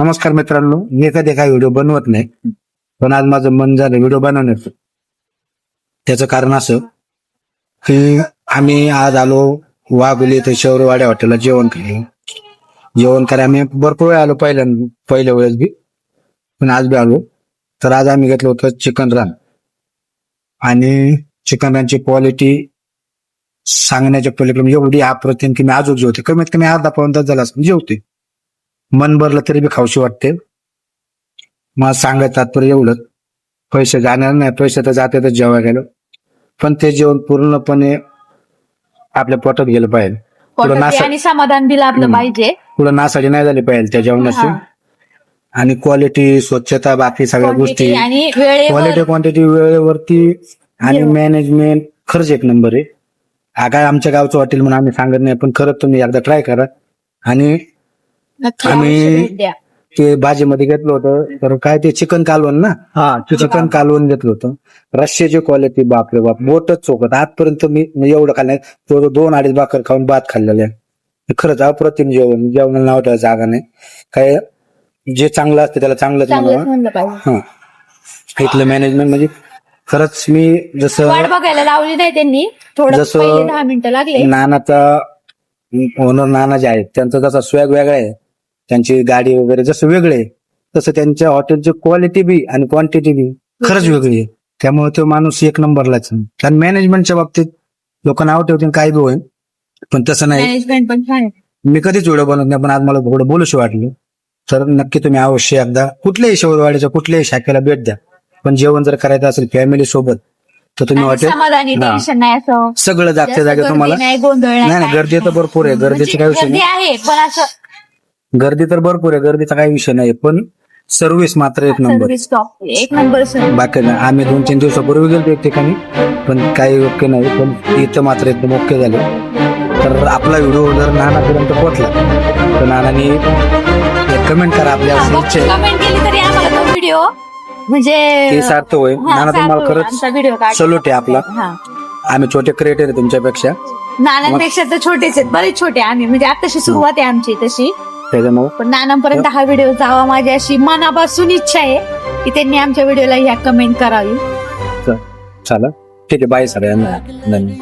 नमस्कार मित्रांनो, मी कधी काही व्हिडिओ बनवत नाही, पण आज माझं मन झालं व्हिडिओ बनवण्याचं. त्याचं कारण असं की आम्ही आज आलो वाघोली इथे शौर्यवाडी हॉटेलला जेवण केलं. जेवण करायला आम्ही भरपूर वेळ आलो पहिल्या वेळेस बी, पण आज बी आलो. तर आज आम्ही घेतलं होतं चिकन रान, आणि चिकन रानची क्वालिटी सांगण्याच्या पलीकडे एवढी अप्रतिम की मी आजच जेवते. कमीत कमी अर्धा पाऊण तास झाला असं जेवते. मन भरलं तरी बी खाऊशी वाटते. मग सांगायचं तात्पर्य एवढंच, पैसे जाणार नाही, पैसे तर जाते तर जेवायला गेलो, पण ते जेवण पूर्णपणे आपल्या पोटात गेलं पाहिजे. आणि समाधान दिलं आपलं पाहिजे. पुढं नासाडी नाही झाली पाहिजे त्या जेवणाची. आणि क्वालिटी, स्वच्छता, बाकी सगळ्या गोष्टी, आणि क्वालिटी क्वांटिटी वेळेवरती, आणि मॅनेजमेंट खरंच एक नंबर आहे. हा काय आमच्या गावचं हॉटेल म्हणून आम्ही सांगत नाही, पण खरंच तुम्ही एकदा ट्राय करा. आणि आम्ही ते भाजीमध्ये घेतलं होतं तर काय ते चिकन कालवण ना, चिकन कालवण घेतलं होतं. रश्श्याची क्वालिटी बापरे बाप, बोटच चोखत. आजपर्यंत मी एवढं खाल्लं नाही. 2-2.5 भाकर खाऊन भात खाल्लेलं आहे. खरंच अप्रतिम जेवण. जेवणाला नाव ठेवायचं जागा नाही. काय जे चांगलं असतं त्याला चांगलंच म्हणावं. इथलं मॅनेजमेंट म्हणजे खरंच मी जसं बघायला लावली नाही त्यांनी, जसं 10 मिनिटं लागले. नानाचा ओनर नाना जे आहेत त्यांचा जसा स्वॅग वेगळा आहे, त्यांची गाडी वगैरे जसं वेगळे आहे, तसं त्यांच्या हॉटेलची क्वालिटी बी आणि क्वांटिटी बी खरंच वेगळी आहे. त्यामुळे तो माणूस एक नंबरलाच. कारण मॅनेजमेंटच्या बाबतीत लोक नाव ठेवतील काय बी होईल, पण तसं नाही. मॅनेजमेंट पण छान आहे. मी कधीच व्हिडिओ बनवत नाही, पण आज मला थोडं बोलूशी वाटलं. तर नक्की तुम्ही अवश्य एकदा कुठल्याही शौर्यवाडीच्या कुठल्याही शाखेला भेट द्या. पण जेवण जर करायचं असेल फॅमिली सोबत तर तुम्ही समाधानी, टेन्शन नाही असं सगळं जागच्या जागे तुम्हाला. नाही गर्दी तर भरपूर आहे, गर्दीचा काही विषय नाही. आहे, पण असं गर्दी तर भरपूर आहे, गर्दीचा काही विषय नाही, पण सर्व्हिस मात्र एक नंबर. एक नंबर सर. बाकी नाही. आम्ही 2-3 दिवसापूर्वी गेलो एक ठिकाणी, पण काही ओके नाही, पण इथं मात्र एकदम ओके झाले. तर आपला व्हिडिओ जर नानापर्यंत पोहोचला तर नानानी कमेंट करा. आपल्या कमेंट केली तरी आम्हाला तो व्हिडिओ म्हणजे सार्थ होईल. नाना तुम्हाला खरंच सल्यूट आहे आपला. आम्ही छोटे क्रिएटर आहे तुमच्यापेक्षा, नानांपेक्षा तर छोटेच आहेत, बरेच छोटे आम्ही. म्हणजे आताशी सुरुवात आहे आमची तशी, त्याच्यामुळे पण नानांपर्यंत हा व्हिडिओ जावा माझी अशी मनापासून इच्छा आहे की त्यांनी आमच्या व्हिडिओला ह्या कमेंट करावी. चला ठीक आहे, बाय सगळ्यांना.